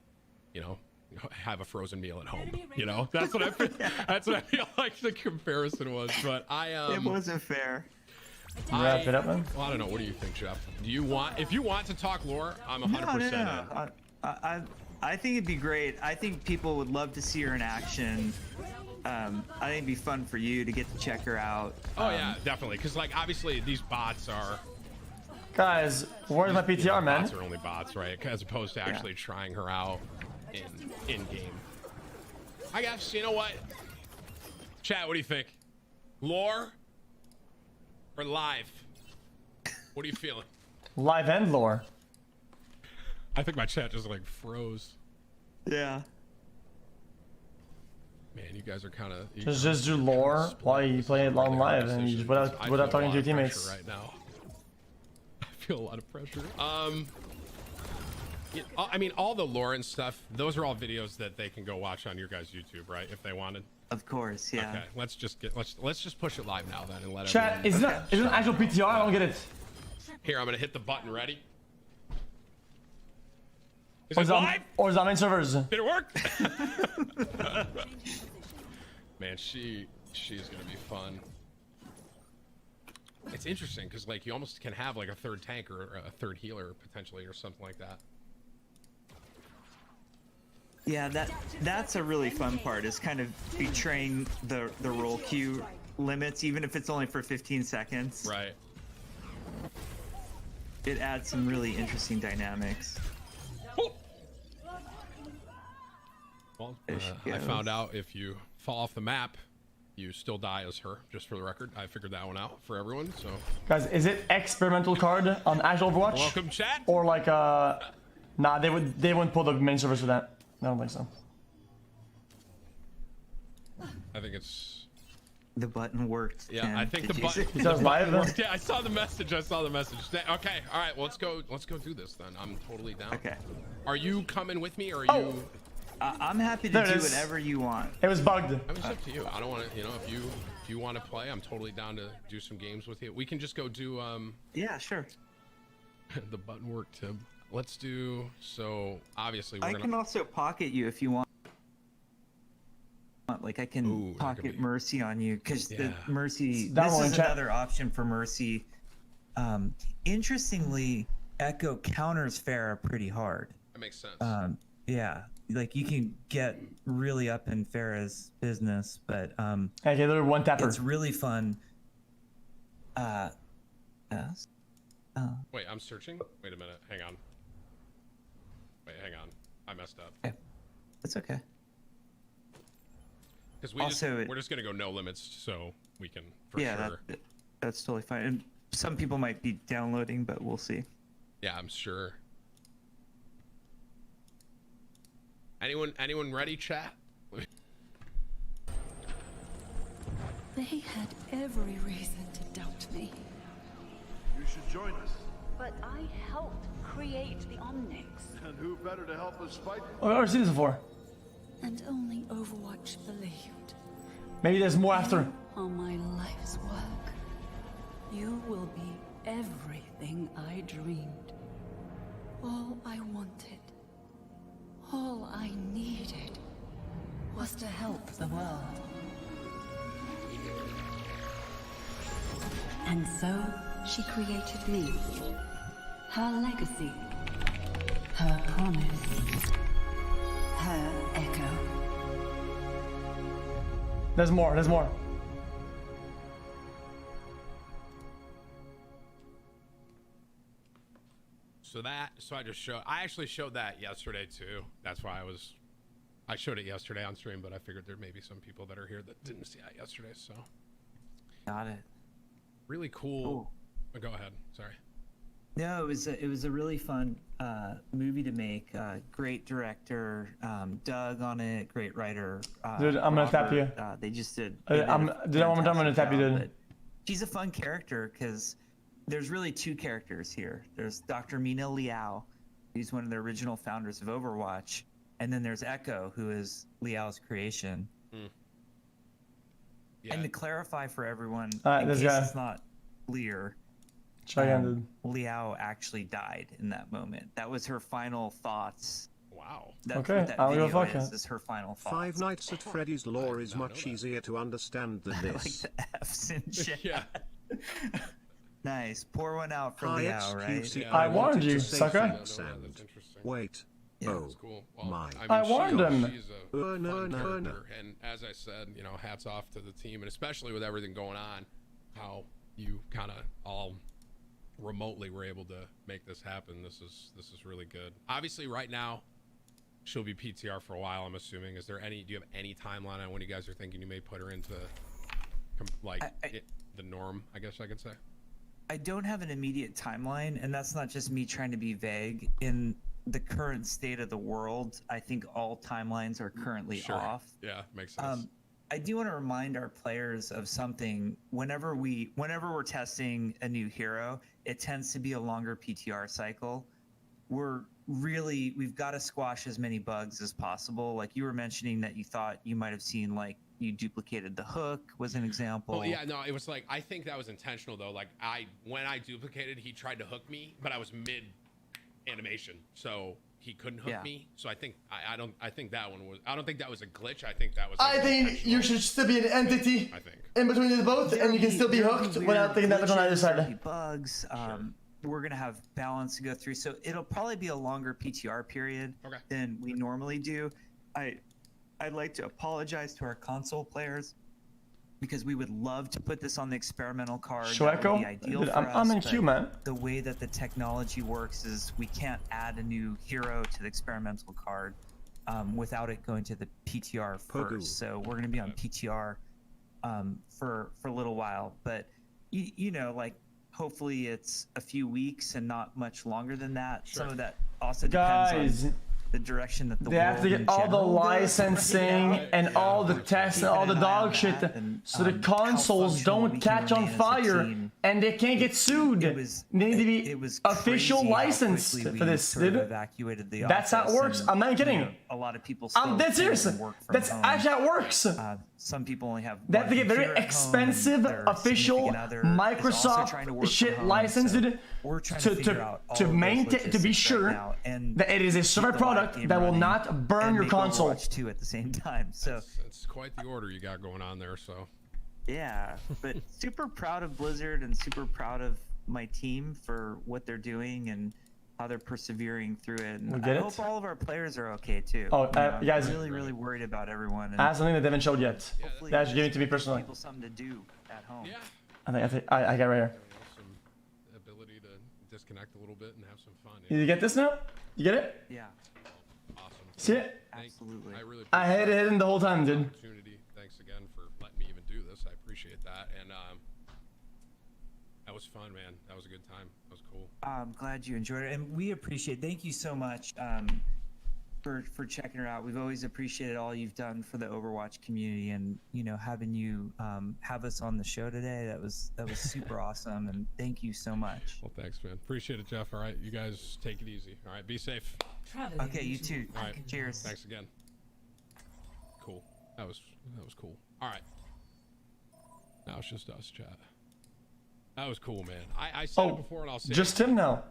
[SPEAKER 2] have a frozen meal at home. You know, that's what I feel. That's what I feel like the comparison was. But
[SPEAKER 3] it wasn't fair.
[SPEAKER 1] Wrap it up, man.
[SPEAKER 2] Well, I don't know. What do you think, Jeff? Do you want? If you want to talk lore, I'm 100% in.
[SPEAKER 3] I think it'd be great. I think people would love to see her in action. I think it'd be fun for you to get to check her out.
[SPEAKER 2] Oh yeah, definitely. Because like obviously these bots are.
[SPEAKER 1] Guys, where's my PTR, man?
[SPEAKER 2] Bots are only bots, right? As opposed to actually trying her out in game. I guess you know what. Chat, what do you think? Lore or live? What are you feeling?
[SPEAKER 1] Live and lore.
[SPEAKER 2] I think my chat just like froze.
[SPEAKER 3] Yeah.
[SPEAKER 2] Man, you guys are kind of
[SPEAKER 1] Just do lore while you play it on live, and you just without talking to your teammates.
[SPEAKER 2] Right now, I feel a lot of pressure. I mean, all the lore and stuff. Those are all videos that they can go watch on your guys' YouTube, right? If they wanted.
[SPEAKER 3] Of course, yeah.
[SPEAKER 2] Okay, let's just push it live now then and let
[SPEAKER 1] Chat,
[SPEAKER 2] everyone...
[SPEAKER 1] is it an actual PTR? I don't get it.
[SPEAKER 2] Here, I'm gonna hit the button. Ready? Is
[SPEAKER 1] Or
[SPEAKER 2] it live?
[SPEAKER 1] Is that main servers?
[SPEAKER 2] Did it work? Man, she's gonna be fun. It's interesting because like you almost can have like a third tank or a third healer potentially or something like that.
[SPEAKER 3] Yeah, that's a really fun part, is kind of betraying the roll queue limits, even if it's only for 15 seconds.
[SPEAKER 2] Right.
[SPEAKER 3] It adds some really interesting dynamics.
[SPEAKER 2] Well, I found out if you fall off the map, you still die as her, just for the record. I figured that one out for everyone, so.
[SPEAKER 1] Guys, is it experimental card on actual Overwatch?
[SPEAKER 2] Welcome, chat.
[SPEAKER 1] Or like nah, they wouldn't pull the main servers for that. I don't think so.
[SPEAKER 2] I think it's...
[SPEAKER 3] The button worked.
[SPEAKER 2] Yeah,
[SPEAKER 3] Tim.
[SPEAKER 2] I think
[SPEAKER 3] Did
[SPEAKER 2] the
[SPEAKER 3] you
[SPEAKER 2] button.
[SPEAKER 3] see-
[SPEAKER 1] It says live.
[SPEAKER 2] Yeah, I saw the message. Okay, all right. Well, let's go do this then. I'm totally down.
[SPEAKER 3] Okay.
[SPEAKER 2] Are you coming with me, or are
[SPEAKER 1] Oh.
[SPEAKER 2] you?
[SPEAKER 3] I'm happy to
[SPEAKER 1] There it
[SPEAKER 3] do
[SPEAKER 1] is.
[SPEAKER 3] whatever you want.
[SPEAKER 1] It was bugged.
[SPEAKER 2] I mean, it's up to you. I don't want to. You know, if you want to play, I'm totally down to do some games with you. We can just go do
[SPEAKER 3] Yeah, sure.
[SPEAKER 2] the button work, Tim. Let's do. So obviously we're
[SPEAKER 3] I
[SPEAKER 2] gonna.
[SPEAKER 3] can also pocket you if you want. Like I can
[SPEAKER 2] Ooh, that could
[SPEAKER 3] pocket
[SPEAKER 2] be-
[SPEAKER 3] Mercy on you, because the
[SPEAKER 2] Yeah.
[SPEAKER 3] Mercy.
[SPEAKER 1] That
[SPEAKER 3] This
[SPEAKER 1] one,
[SPEAKER 3] is
[SPEAKER 1] chat.
[SPEAKER 3] another option for Mercy. Interestingly, Echo counters Pharah pretty hard.
[SPEAKER 2] That makes sense.
[SPEAKER 3] Yeah, like you can get really up in Pharah's business, but
[SPEAKER 1] Okay, they're one tapper.
[SPEAKER 3] it's really fun. Yes.
[SPEAKER 2] Wait, I'm searching. Wait a minute. Hang on. Wait, hang on. I messed up.
[SPEAKER 3] Okay. It's okay.
[SPEAKER 2] Because we're just gonna go no limits, so we can for
[SPEAKER 3] Yeah,
[SPEAKER 2] sure.
[SPEAKER 3] that's totally fine. And some people might be downloading, but we'll see.
[SPEAKER 2] Yeah, I'm sure. Anyone ready, chat?
[SPEAKER 4] They had every reason to doubt me.
[SPEAKER 5] You should join us.
[SPEAKER 6] But I helped create the Omnics.
[SPEAKER 5] And who better to help us fight?
[SPEAKER 1] Oh, I've never seen this before.
[SPEAKER 4] And only Overwatch believed.
[SPEAKER 1] Maybe there's more after.
[SPEAKER 4] On my life's work. You will be everything I dreamed. All I wanted, all I needed, was to help the world. And so she created me. Her legacy. Her promise. Her echo.
[SPEAKER 1] There's more. There's more.
[SPEAKER 2] So I actually showed that yesterday too. That's why I showed it yesterday on stream, but I figured there may be some people that are here that didn't see that yesterday. So
[SPEAKER 3] Got it.
[SPEAKER 2] really cool. Oh, go ahead. Sorry.
[SPEAKER 3] No, it was a really fun movie to make. Great director, Doug on it. Great writer.
[SPEAKER 1] Dude, I'm gonna tap you.
[SPEAKER 3] They just did.
[SPEAKER 1] Dude, one more time, I'm gonna tap you, dude.
[SPEAKER 3] She's a fun character because there's really two characters here. There's Dr. Mina Liao, who's one of the original founders of Overwatch, and then there's Echo, who is Liao's creation.
[SPEAKER 2] Yeah.
[SPEAKER 3] And to clarify for everyone,
[SPEAKER 1] Alright,
[SPEAKER 3] in
[SPEAKER 1] this
[SPEAKER 3] case
[SPEAKER 1] guy.
[SPEAKER 3] it's not clear,
[SPEAKER 1] Try again, dude.
[SPEAKER 3] Liao actually died in that moment. That was her final thoughts
[SPEAKER 2] Wow.
[SPEAKER 3] That's
[SPEAKER 1] Okay,
[SPEAKER 3] what that
[SPEAKER 1] I'll go
[SPEAKER 3] video
[SPEAKER 1] fuck
[SPEAKER 3] is.
[SPEAKER 1] it.
[SPEAKER 3] Is her final thoughts.
[SPEAKER 7] Five Nights at Freddy's lore is much easier to understand than
[SPEAKER 3] I like
[SPEAKER 7] this.
[SPEAKER 3] the F's in chat.
[SPEAKER 2] Yeah.
[SPEAKER 3] Nice. Pour one out for
[SPEAKER 7] Hi
[SPEAKER 3] Liao, right?
[SPEAKER 7] xQc,
[SPEAKER 2] Yeah.
[SPEAKER 1] I warned
[SPEAKER 7] wanted
[SPEAKER 1] you,
[SPEAKER 7] to say
[SPEAKER 1] sucker.
[SPEAKER 7] thanks
[SPEAKER 2] No,
[SPEAKER 7] and-
[SPEAKER 2] that's interesting.
[SPEAKER 7] Wait.
[SPEAKER 3] Yeah.
[SPEAKER 7] Oh,
[SPEAKER 2] That's cool. Well,
[SPEAKER 7] my.
[SPEAKER 1] I warned him.
[SPEAKER 2] She's a
[SPEAKER 7] No,
[SPEAKER 2] fun
[SPEAKER 7] no,
[SPEAKER 2] character,
[SPEAKER 7] no.
[SPEAKER 2] and as I said, you know, hats off to the team, and especially with everything going on, how you kind of all remotely were able to make this happen. This is really good. Obviously, right now, she'll be PTR for a while. I'm assuming. Do you have any timeline on when you guys are thinking you may put her into the norm? I guess I could say.
[SPEAKER 3] I don't have an immediate timeline, and that's not just me trying to be vague. In the current state of the world, I think all timelines are currently off.
[SPEAKER 2] Yeah, makes sense.
[SPEAKER 3] I do want to remind our players of something. Whenever we're testing a new hero, it tends to be a longer PTR cycle. We've got to squash as many bugs as possible. Like you were mentioning that you thought you might have seen, like you duplicated the hook was an example.
[SPEAKER 2] Well, yeah, no, it was like, I think that was intentional though. Like when I duplicated, he tried to hook me, but I was mid animation, so he couldn't hook me. So I think I don't think that was a glitch. I think that was like,
[SPEAKER 1] I think you should still be an entity
[SPEAKER 2] I think.
[SPEAKER 1] in between the both, and you can still be hooked without thinking that on either side.
[SPEAKER 3] Bugs. We're gonna have balance to go through, so it'll probably be a longer PTR period than we normally do. I'd like to apologize to our console players because we would love to put this on the experimental card. That would be ideal for us,
[SPEAKER 1] I'm in queue, man.
[SPEAKER 3] The way that the technology works is we can't add a new hero to the experimental card without it going to the PTR first. So we're going to be on PTR for a little while, but you know, like hopefully it's a few weeks and not much longer than that. Some of that also depends on the direction that
[SPEAKER 1] they have to get all the licensing and all the tests and all the dog shit, so the consoles don't catch on fire and they can't get sued. They need to be official license for this, dude. That's how it works. I'm not kidding.
[SPEAKER 3] A lot of people.
[SPEAKER 1] I'm dead serious. That's actually how it works.
[SPEAKER 3] Some people only have.
[SPEAKER 1] They have to get very expensive official Microsoft shit license, dude, to maintain, to be sure that it is a server product that will not burn your console.
[SPEAKER 3] Too at the same time. So
[SPEAKER 2] it's quite the order you got going on there. So
[SPEAKER 3] yeah, but super proud of Blizzard and super proud of my team for what they're doing and how they're persevering through it. And I hope all of our players are okay too.
[SPEAKER 1] Oh, guys,
[SPEAKER 3] I'm really worried about everyone.
[SPEAKER 1] I have something that they haven't showed yet. That's giving it to me personally.
[SPEAKER 3] People something to do at home.
[SPEAKER 2] yeah,
[SPEAKER 1] I think I got right here.
[SPEAKER 2] some ability to disconnect a little bit and have some fun.
[SPEAKER 1] You get this now? You get it?
[SPEAKER 3] Yeah.
[SPEAKER 2] Awesome.
[SPEAKER 1] See it?
[SPEAKER 3] Absolutely.
[SPEAKER 2] I really
[SPEAKER 1] I had it hidden the whole time, dude.
[SPEAKER 2] opportunity. Thanks again for letting me even do this. I appreciate that. And that was fun, man. That was a good time. That was cool.
[SPEAKER 3] I'm glad you enjoyed it, and we appreciate. Thank you so much for checking her out. We've always appreciated all you've done for the Overwatch community, and you know, having you have us on the show today. That was super awesome, and thank you so much.
[SPEAKER 2] Well, thanks, man. Appreciate it, Jeff. All right, you guys take it easy. All right, be safe.
[SPEAKER 3] Okay, you too.
[SPEAKER 2] All right,
[SPEAKER 3] cheers.
[SPEAKER 2] Thanks again. Cool. That was cool. All right. Now it's just us, chat. That was cool, man. I said it before, and I'll say
[SPEAKER 1] just
[SPEAKER 2] it.
[SPEAKER 1] him now.